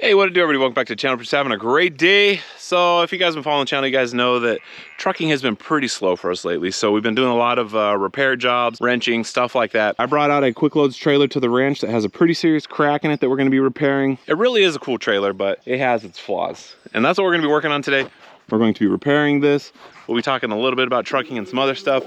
Hey, what to do, everybody? Welcome back to the channel. Just having a great day. So if you guys have been following the channel, you guys know that trucking has been pretty slow for us lately. So we've been doing a lot of repair jobs, wrenching, stuff like that. I brought out a quick loads trailer to the ranch that has a pretty serious crack in it that we're gonna be repairing. It really is a cool trailer, but it has its flaws. And that's what we're gonna be working on today. We're going to be repairing this. We'll be talking a little bit about trucking and some other stuff.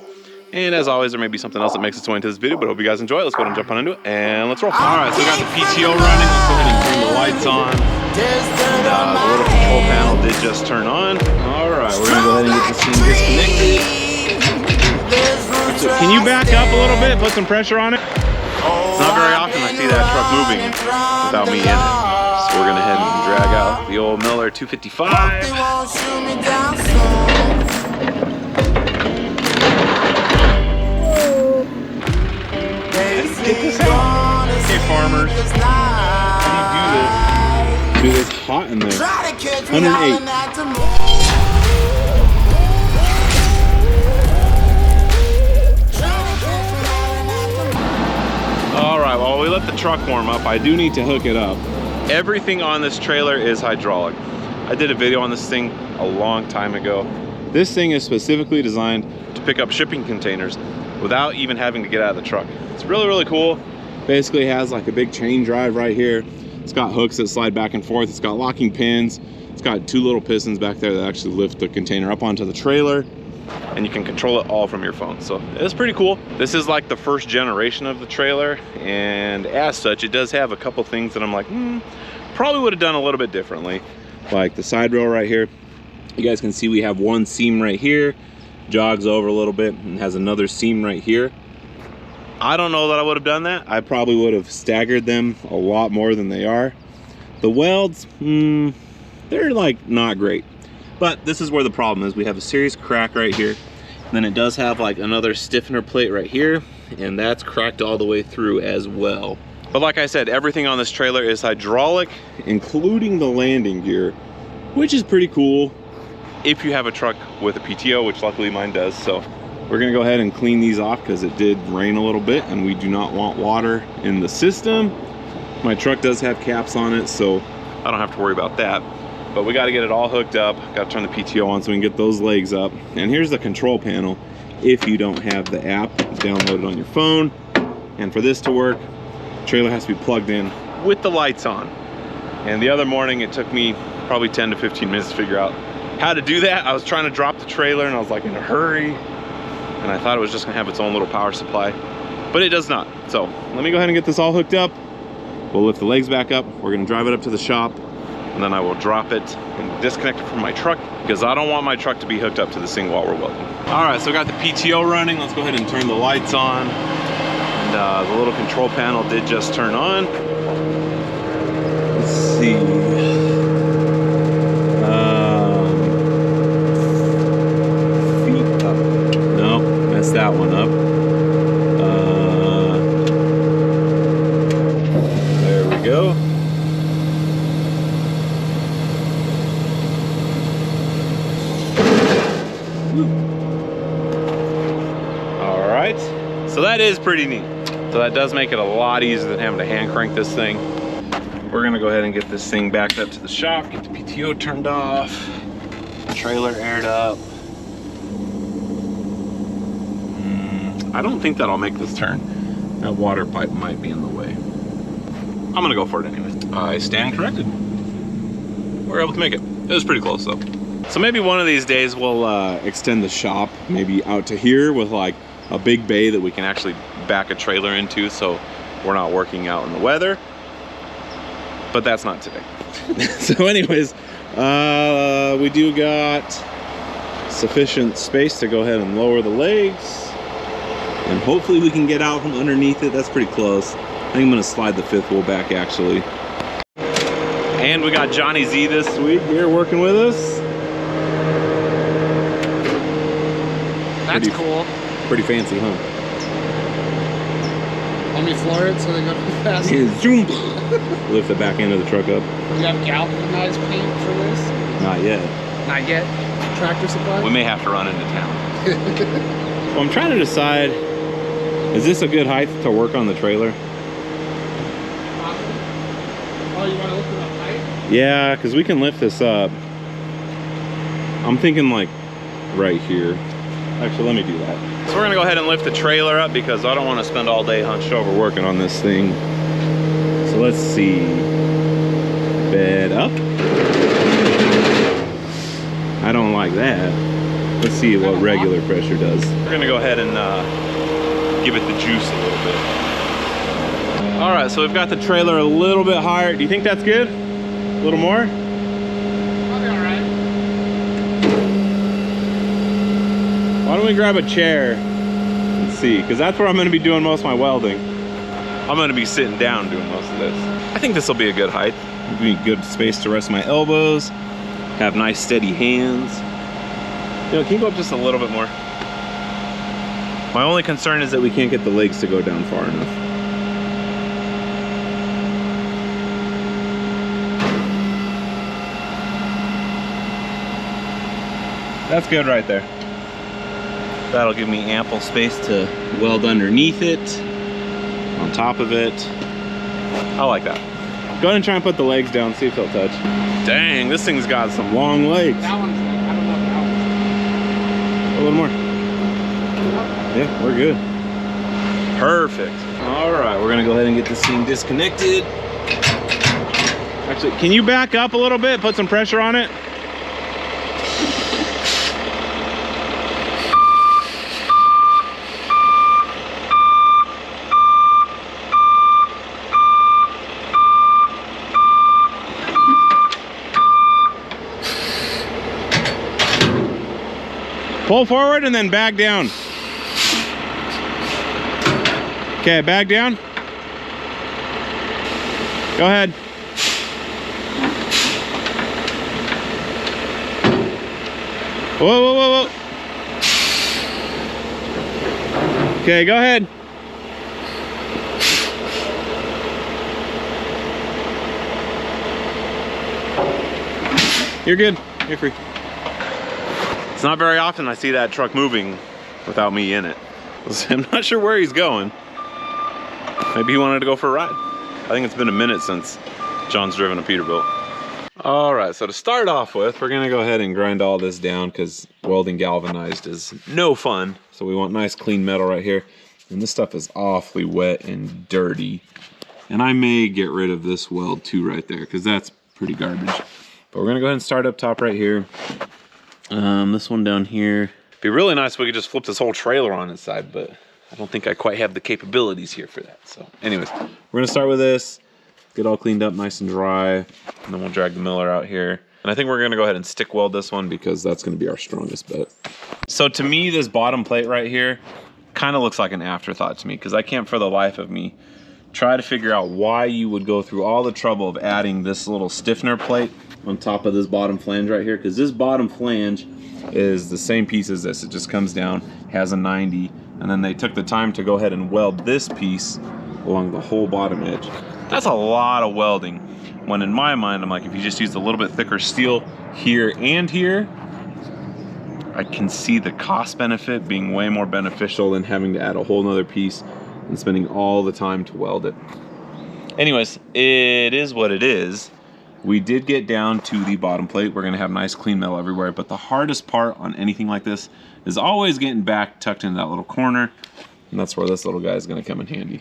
And as always, there may be something else that makes its way into this video, but I hope you guys enjoy it. Let's go ahead and jump on into it, and let's roll. All right, so we got the PTO running. Let's go ahead and turn the lights on. And the little control panel did just turn on. All right, we're gonna go ahead and get this thing disconnected. So can you back up a little bit, put some pressure on it? It's not very often I see that truck moving without me in it. So we're gonna head and drag out the old Miller 255. Get this going. Okay, farmers. How do you do this? Dude, it's hot in there. 108. All right, while we let the truck warm up, I do need to hook it up. Everything on this trailer is hydraulic. I did a video on this thing a long time ago. This thing is specifically designed to pick up shipping containers without even having to get out of the truck. It's really, really cool. Basically has like a big chain drive right here. It's got hooks that slide back and forth. It's got locking pins. It's got two little pistons back there that actually lift the container up onto the trailer, and you can control it all from your phone. So it's pretty cool. This is like the first generation of the trailer, and as such, it does have a couple things that I'm like, probably would have done a little bit differently. Like the side rail right here. You guys can see we have one seam right here, jogs over a little bit and has another seam right here. I don't know that I would have done that. I probably would have staggered them a lot more than they are. The welds, they're like not great. But this is where the problem is. We have a serious crack right here. And then it does have like another stiffener plate right here, and that's cracked all the way through as well. But like I said, everything on this trailer is hydraulic, including the landing gear, which is pretty cool if you have a truck with a PTO, which luckily mine does. So we're gonna go ahead and clean these off because it did rain a little bit and we do not want water in the system. My truck does have caps on it, so I don't have to worry about that. But we gotta get it all hooked up. Gotta turn the PTO on so we can get those legs up. And here's the control panel if you don't have the app downloaded on your phone. And for this to work, the trailer has to be plugged in with the lights on. And the other morning, it took me probably 10 to 15 minutes to figure out how to do that. I was trying to drop the trailer and I was like in a hurry, and I thought it was just gonna have its own little power supply, but it does not. So let me go ahead and get this all hooked up. We'll lift the legs back up. We're gonna drive it up to the shop, and then I will drop it and disconnect it from my truck because I don't want my truck to be hooked up to this thing while we're welding. All right, so I got the PTO running. Let's go ahead and turn the lights on. And the little control panel did just turn on. Let's see. That one up. There we go. All right, so that is pretty neat. So that does make it a lot easier than having to hand crank this thing. We're gonna go ahead and get this thing backed up to the shop, get the PTO turned off, trailer aired up. I don't think that'll make this turn. That water pipe might be in the way. I'm gonna go for it anyways. I stand corrected. We're able to make it. It was pretty close though. So maybe one of these days we'll extend the shop maybe out to here with like a big bay that we can actually back a trailer into, so we're not working out in the weather. But that's not today. So anyways, we do got sufficient space to go ahead and lower the legs. And hopefully we can get out from underneath it. That's pretty close. I think I'm gonna slide the fifth wheel back actually. And we got Johnny Z this week here working with us. That's cool. Pretty fancy, huh? Let me floor it so they go fast. Lift the back end of the truck up. Do you have galvanized paint for this? Not yet. Not yet? Tractor Supply? We may have to run into town. Well, I'm trying to decide, is this a good height to work on the trailer? Oh, you want to look at the height? Yeah, because we can lift this up. I'm thinking like right here. Actually, let me do that. So we're gonna go ahead and lift the trailer up because I don't want to spend all day hunched over working on this thing. So let's see. Bed up. I don't like that. Let's see what regular pressure does. We're gonna go ahead and give it the juice a little bit. All right, so we've got the trailer a little bit higher. Do you think that's good? A little more? Probably all right. Why don't we grab a chair and see? Because that's where I'm gonna be doing most of my welding. I'm gonna be sitting down doing most of this. I think this will be a good height. Give me good space to rest my elbows, have nice steady hands. You know, can you go up just a little bit more? My only concern is that we can't get the legs to go down far enough. That's good right there. That'll give me ample space to weld underneath it, on top of it. I like that. Go ahead and try and put the legs down, see if they'll touch. Dang, this thing's got some long legs. That one's like, I don't know if that A little more. Yeah, we're good. Perfect. All right, we're gonna go ahead and get this thing disconnected. Actually, can you back up a little bit, put some pressure on it? Pull forward and then back down. Okay, back down. Go ahead. Whoa, whoa, whoa, whoa. Okay, go ahead. You're good. You're free. It's not very often I see that truck moving without me in it. I'm not sure where he's going. Maybe he wanted to go for a ride. I think it's been a minute since John's driven a Peterbilt. All right, so to start off with, we're gonna go ahead and grind all this down because welding galvanized is no fun. So we want nice clean metal right here. And this stuff is awfully wet and dirty. And I may get rid of this weld too right there because that's pretty garbage. But we're gonna go ahead and start up top right here. This one down here. Be really nice if we could just flip this whole trailer on its side, but I don't think I quite have the capabilities here for that. So anyways, we're gonna start with this, get all cleaned up nice and dry, and then we'll drag the Miller out here. And I think we're gonna go ahead and stick weld this one because that's gonna be our strongest bet. So to me, this bottom plate right here kind of looks like an afterthought to me because I can't for the life of me try to figure out why you would go through all the trouble of adding this little stiffener plate on top of this bottom flange right here, because this bottom flange is the same piece as this. It just comes down, has a 90, and then they took the time to go ahead and weld this piece along the whole bottom edge. That's a lot of welding, when in my mind I'm like, if you just use a little bit thicker steel here and here, I can see the cost benefit being way more beneficial than having to add a whole nother piece and spending all the time to weld it. Anyways, it is what it is. We did get down to the bottom plate. We're gonna have nice clean metal everywhere, but the hardest part on anything like this is always getting back tucked into that little corner, and that's where this little guy is gonna come in handy.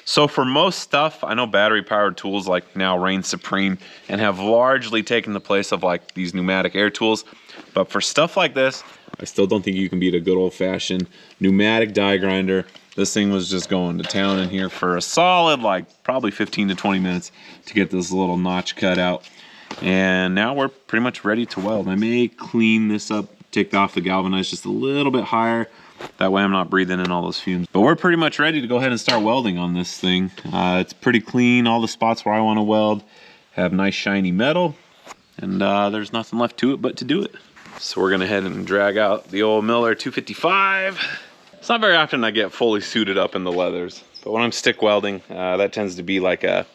So for most stuff, I know battery powered tools like now reign supreme and have largely taken the place of like these pneumatic air tools. But for stuff like this, I still don't think you can beat a good old fashioned pneumatic die grinder. This thing was just going to town in here for a solid, like probably 15 to 20 minutes to get this little notch cut out. And now we're pretty much ready to weld. I may clean this up, take off the galvanized just a little bit higher. That way I'm not breathing in all those fumes. But we're pretty much ready to go ahead and start welding on this thing. It's pretty clean. All the spots where I want to weld have nice shiny metal. And there's nothing left to it but to do it. So we're gonna head and drag out the old Miller 255. It's not very often I get fully suited up in the leathers, but when I'm stick welding, that tends to be like a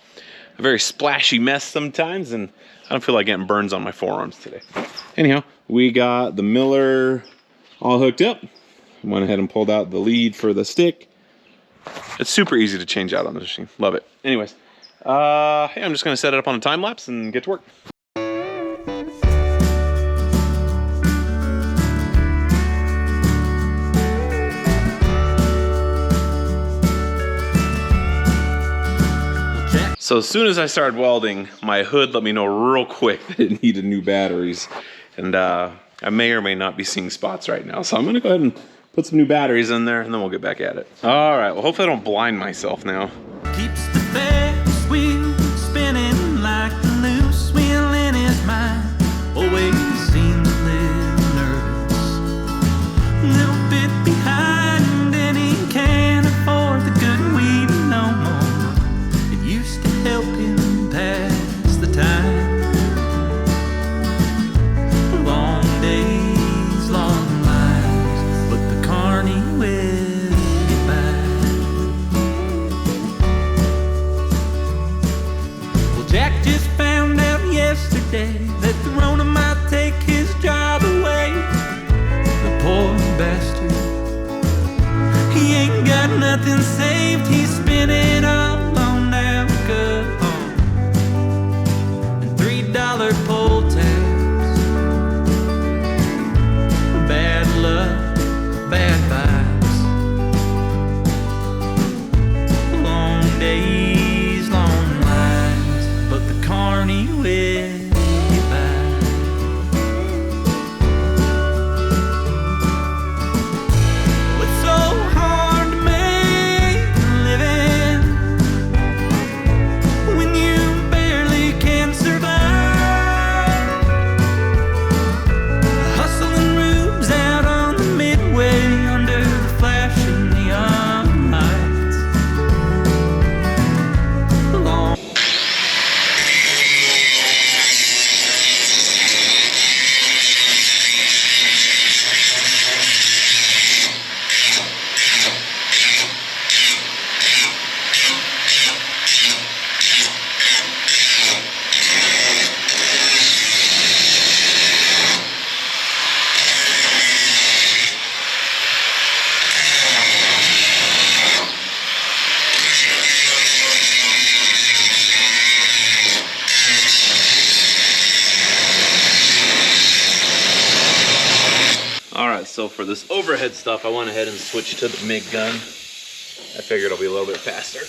very splashy mess sometimes, and I don't feel like getting burns on my forearms today. Anyhow, we got the Miller all hooked up. Went ahead and pulled out the lead for the stick, It's super easy to change out on this machine. Love it. Anyways, hey, I'm just gonna set it up on a time lapse and get to work. So as soon as I started welding, my hood let me know real quick that it needed new batteries. And I may or may not be seeing spots right now. So I'm gonna go ahead and put some new batteries in there and then we'll get back at it. All right, well, hopefully I don't blind myself now. Keeps the Ferris wheel spinning like the loose wheel in his mind. Always seems a little nervous, a little bit behind, and he can't afford the good weed no more. It used to help him pass the time. Long days, long lives, but the carny will get by. Well, Jack just found out yesterday that the Rona might take his job away. The poor bastard, he ain't got nothing saved. He's spending all on alcohol and $3 pull tabs. Bad luck, bad vibes. Long days, long lives, but the carny will get by. It's so hard to make a living when you barely can survive. Hustling rubes out on the midway under the flashing neon lights. Long All right, so for this overhead stuff, I went ahead and switched to the MIG gun. I figured it'll be a little bit faster,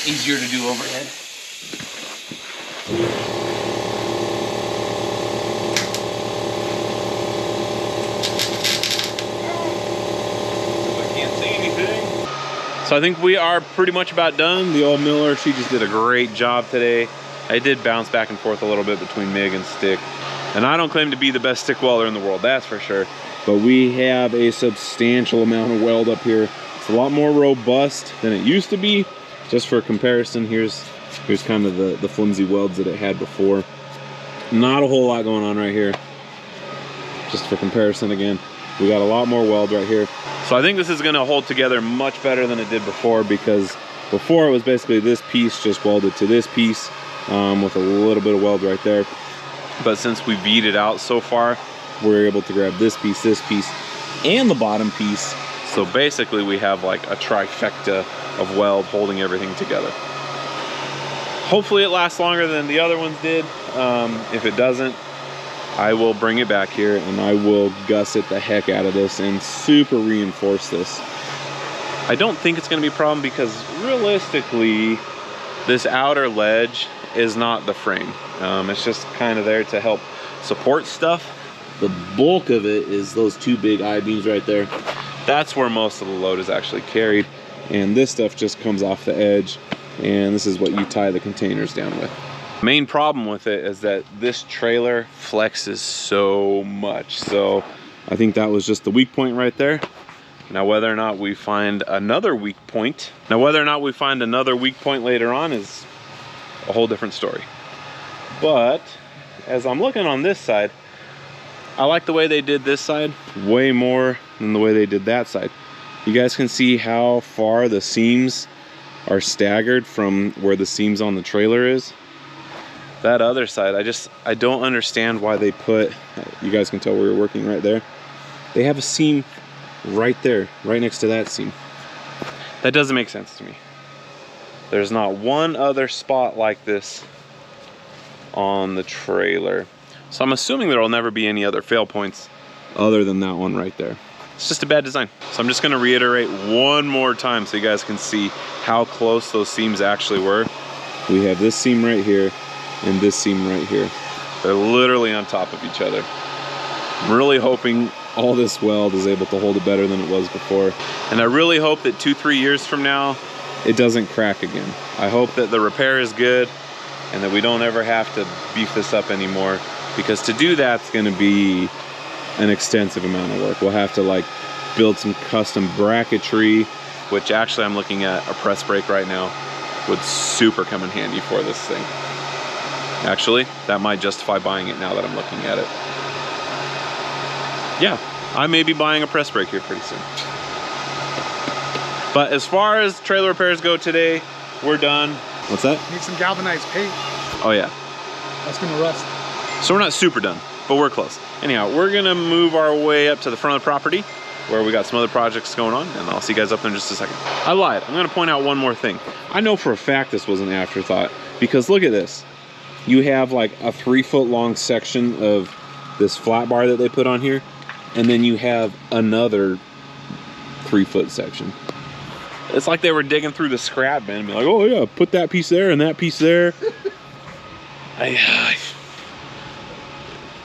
easier to do overhead. I can't see anything. So I think we are pretty much about done. The old Miller, she just did a great job today. I did bounce back and forth a little bit between MIG and stick. And I don't claim to be the best stick welder in the world, that's for sure. But we have a substantial amount of weld up here. It's a lot more robust than it used to be. Just for comparison, here's kind of the flimsy welds that it had before. Not a whole lot going on right here. Just for comparison again, we got a lot more weld right here. So I think this is gonna hold together much better than it did before, because before it was basically this piece just welded to this piece with a little bit of weld right there. But since we beat it out so far, we're able to grab this piece, and the bottom piece. So basically we have like a trifecta of weld holding everything together. Hopefully it lasts longer than the other ones did. If it doesn't, I will bring it back here and I will gusset the heck out of this and super reinforce this. I don't think it's gonna be a problem because realistically, this outer ledge is not the frame. It's just kind of there to help support stuff. The bulk of it is those two big I-beams right there. That's where most of the load is actually carried. And this stuff just comes off the edge. And this is what you tie the containers down with. Main problem with it is that this trailer flexes so much. So I think that was just the weak point right there. Now whether or not we find another weak point, later on is a whole different story. But as I'm looking on this side, I like the way they did this side way more than the way they did that side. You guys can see how far the seams are staggered from where the seams on the trailer is. That other side, I don't understand why they put, you guys can tell we were working right there. They have a seam right there, right next to that seam. That doesn't make sense to me. There's not one other spot like this on the trailer. So I'm assuming there will never be any other fail points other than that one right there. It's just a bad design. So I'm just gonna reiterate one more time so you guys can see how close those seams actually were. We have this seam right here and this seam right here. They're literally on top of each other. I'm really hoping all this weld is able to hold it better than it was before. And I really hope that 2-3 years from now, it doesn't crack again. I hope that the repair is good and that we don't ever have to beef this up anymore, because to do that's gonna be an extensive amount of work. We'll have to like build some custom bracketry, which actually I'm looking at a press brake right now, would super come in handy for this thing. Actually, that might justify buying it now that I'm looking at it. Yeah, I may be buying a press brake here pretty soon. But as far as trailer repairs go today, we're done. What's that? Need some galvanized paint. Oh yeah. That's gonna rust. So we're not super done, but we're close. Anyhow, we're gonna move our way up to the front of the property where we got some other projects going on, and I'll see you guys up there in just a second. I lied, I'm gonna point out one more thing. I know for a fact this was an afterthought, because look at this. You have like a 3-foot long section of this flat bar that they put on here, and then you have another 3-foot section. It's like they were digging through the scrap bin and be like, oh yeah, put that piece there and that piece there.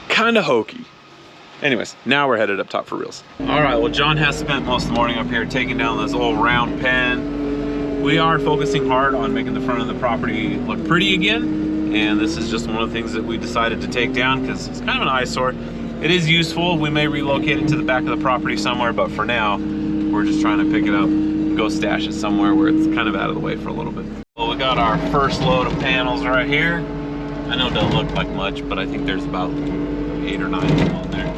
Kind of hokey. Anyways, now we're headed up top for reals. All right, well, John has spent most of the morning up here taking down this old round pen. We are focusing hard on making the front of the property look pretty again. And this is just one of the things that we decided to take down because it's kind of an eyesore. It is useful. We may relocate it to the back of the property somewhere, but for now, we're just trying to pick it up and go stash it somewhere where it's kind of out of the way for a little bit. Well, we got our first load of panels right here. I know it doesn't look like much, but I think there's about 8 or 9 of them on there.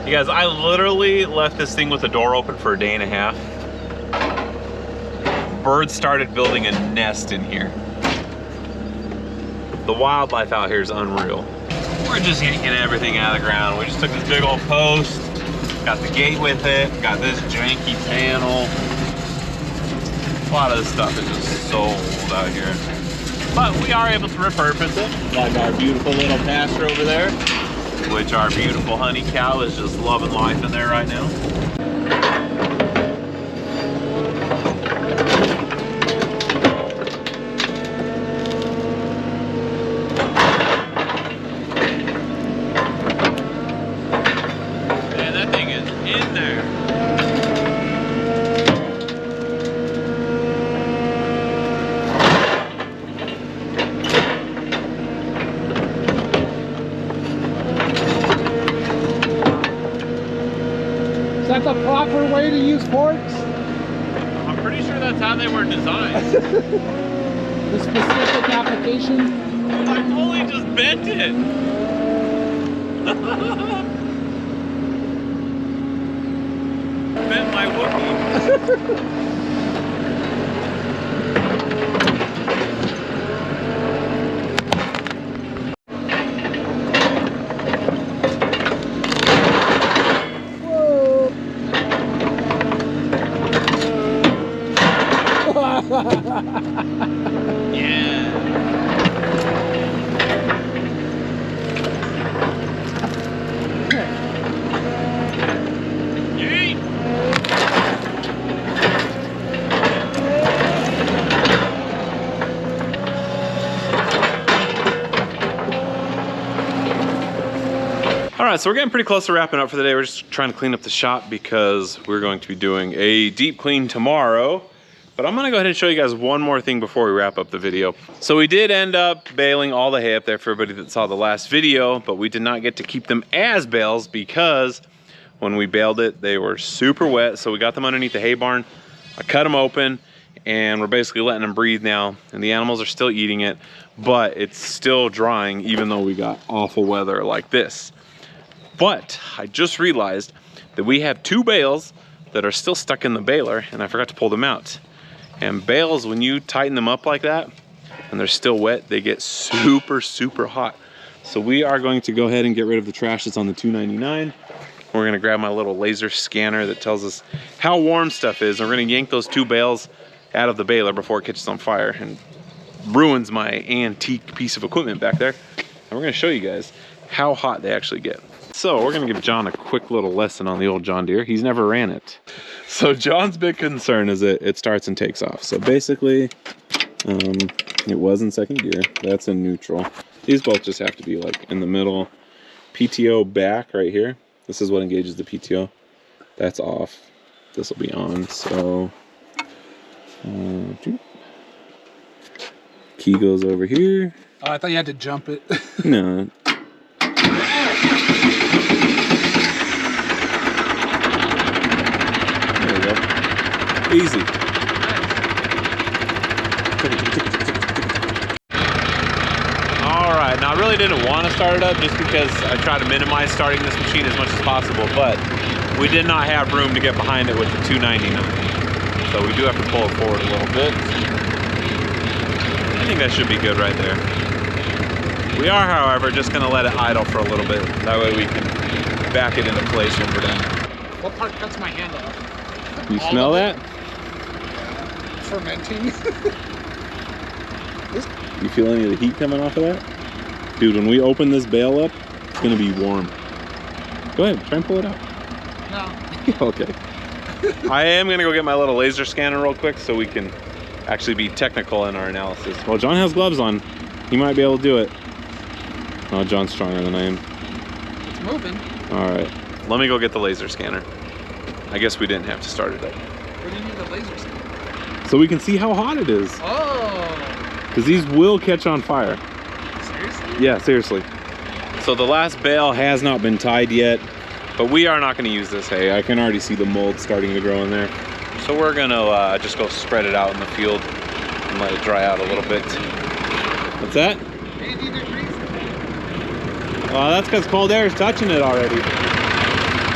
You guys, I literally left this thing with the door open for a day and a half. Birds started building a nest in here. The wildlife out here is unreal. We're just yanking everything out of the ground. We just took this big old post, got the gate with it, got this janky panel. A lot of this stuff is just so old out here. But we are able to repurpose it, like our beautiful little pasture over there, which our beautiful honey cow is just loving life in there right now. Man, that thing is in there. Is that the proper way to use forks? I'm pretty sure that's how they were designed. The specific application? I totally just bent it. Bent my Wookiee. Yeah. Yeet. All right, so we're getting pretty close to wrapping up for the day. We're just trying to clean up the shop because we're going to be doing a deep clean tomorrow. But I'm gonna go ahead and show you guys one more thing before we wrap up the video. So we did end up baling all the hay up there for everybody that saw the last video, but we did not get to keep them as bales because when we baled it, they were super wet. So we got them underneath the hay barn. I cut them open and we're basically letting them breathe now. And the animals are still eating it, but it's still drying even though we got awful weather like this. But I just realized that we have 2 bales that are still stuck in the baler and I forgot to pull them out. And bales, when you tighten them up like that and they're still wet, they get super, super hot. So we are going to go ahead and get rid of the trash that's on the 299 We're gonna grab my little laser scanner that tells us how warm stuff is. And we're gonna yank those 2 bales out of the baler before it catches on fire and ruins my antique piece of equipment back there. And we're gonna show you guys how hot they actually get. So we're gonna give John a quick little lesson on the old John Deere. He's never ran it. So John's big concern is that it starts and takes off. So basically, it was in second gear. That's in neutral. These both just have to be like in the middle. PTO back right here. This is what engages the PTO. That's off. This will be on. So key goes over here. Oh, I thought you had to jump it. No. There we go. Easy. Alright, now I really didn't want to start it up just because I try to minimize starting this machine as much as possible, but we did not have room to get behind it with the 299. So we do have to pull it forward a little bit. I think that should be good right there. We are, however, just going to let it idle for a little bit. That way we can back it into place when we're done. What part cuts my hand off? You smell that? Fermenting. You feel any of the heat coming off of that? Dude, when we open this bale up, it's going to be warm. Go ahead, try and pull it out. No. Okay. I am going to go get my little laser scanner real quick so we can actually be technical in our analysis. Well, John has gloves on. He might be able to do it. Oh, John's stronger than I am. It's moving. All right. Let me go get the laser scanner. I guess we didn't have to start it up. What do you need the laser scanner? So we can see how hot it is. Oh. Because these will catch on fire. Seriously? Yeah, seriously. So the last bale has not been tied yet, but we are not going to use this hay. I can already see the mold starting to grow in there. So we're going to just go spread it out in the field and let it dry out a little bit. What's that? 80 degrees. Well, that's because cold air is touching it already.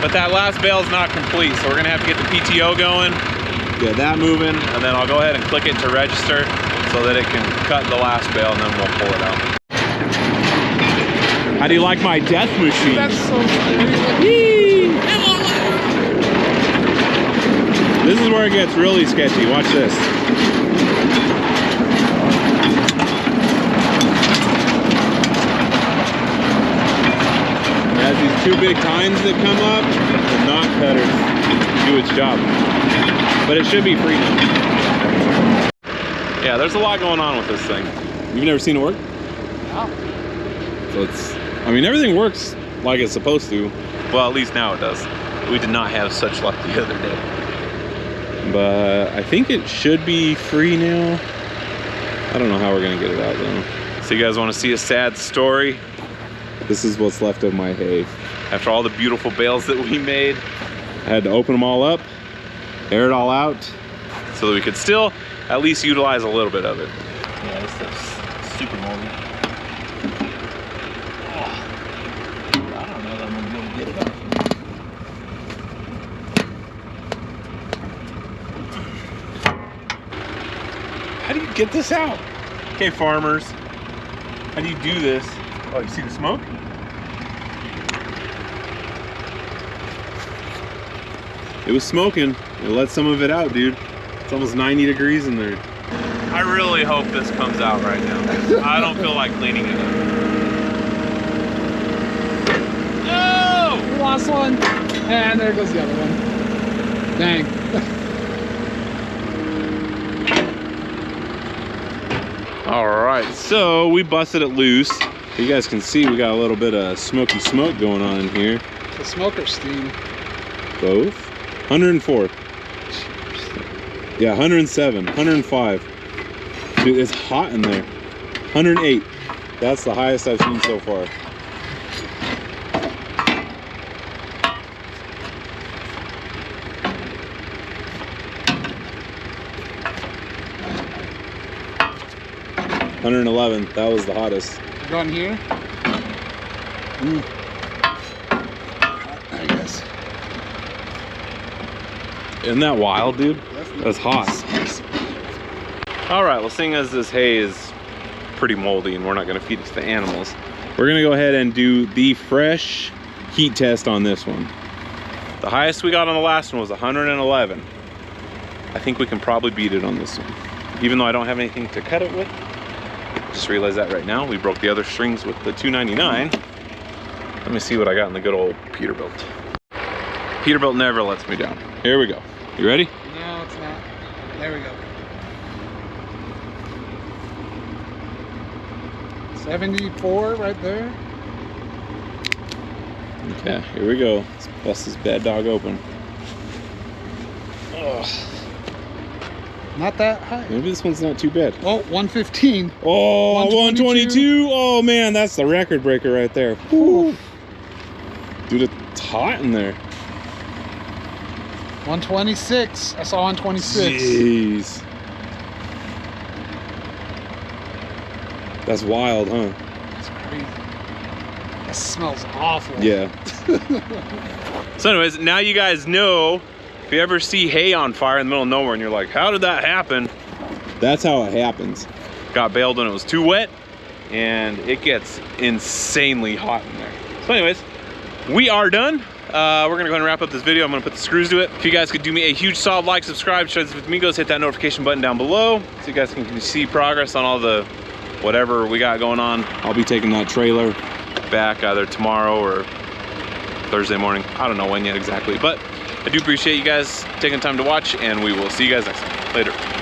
But that last bale is not complete, so we're going to have to get the PTO going, get that moving, and then I'll go ahead and click it to register so that it can cut the last bale, and then we'll pull it out. How do you like my death machine? That's so scary. This is where it gets really sketchy. Watch this. It has these 2 big tines that come up. The knot cutters do its job. But it should be free now. Yeah, there's a lot going on with this thing. You've never seen it work? No. So it's, I mean, everything works like it's supposed to. Well, at least now it does. We did not have such luck the other day. But I think it should be free now. I don't know how we're gonna get it out though. So you guys wanna see a sad story? This is what's left of my hay. After all the beautiful bales that we made, I had to open them all up, air it all out, so that we could still at least utilize a little bit of it. Yeah, this stuff's super moldy. Oh, I don't know that I'm gonna be able to get it out. How do you get this out? Okay, farmers, how do you do this? Oh, you see the smoke? It was smoking. It let some of it out, dude. It's almost 90 degrees in there. I really hope this comes out right now. I don't feel like cleaning it up. No! We lost one. And there goes the other one. Dang. All right, so we busted it loose. You guys can see we got a little bit of smoky smoke going on in here. The smoke or steam? Both. 104. Yeah, 107, 105. Dude, it's hot in there. 108. That's the highest I've seen so far. $111. That was the hottest. Going here? I guess. Isn't that wild, dude? That's hot. All right, well, seeing as this hay is pretty moldy and we're not gonna feed it to the animals, we're gonna go ahead and do the fresh heat test on this one. The highest we got on the last one was 111. I think we can probably beat it on this one. Even though I don't have anything to cut it with. Just realized that right now. We broke the other strings with the 299. Let me see what I got in the good old Peterbilt. Peterbilt never lets me down. Here we go. You ready? No, it's not. There we go. 74 right there. Okay, here we go. Let's bust this bad dog open. Ugh. Not that high. Maybe this one's not too bad. Oh, 115. Oh, 122. Oh man, that's the record breaker right there. Whew. Dude, it's hot in there. 126. I saw 126. Jeez. That's wild, huh? That's crazy. That smells awful. Yeah. So anyways, now you guys know, if you ever see hay on fire in the middle of nowhere and you're like, how did that happen? That's how it happens. Got bailed when it was too wet, and it gets insanely hot in there. So anyways, we are done. We're gonna go ahead and wrap up this video. I'm gonna put the screws to it. If you guys could do me a huge solid like, subscribe, share this with amigos, hit that notification button down below so you guys can see progress on all the whatever we got going on. I'll be taking that trailer back either tomorrow or Thursday morning. I don't know when yet exactly, but I do appreciate you guys taking the time to watch, and we will see you guys next time. Later.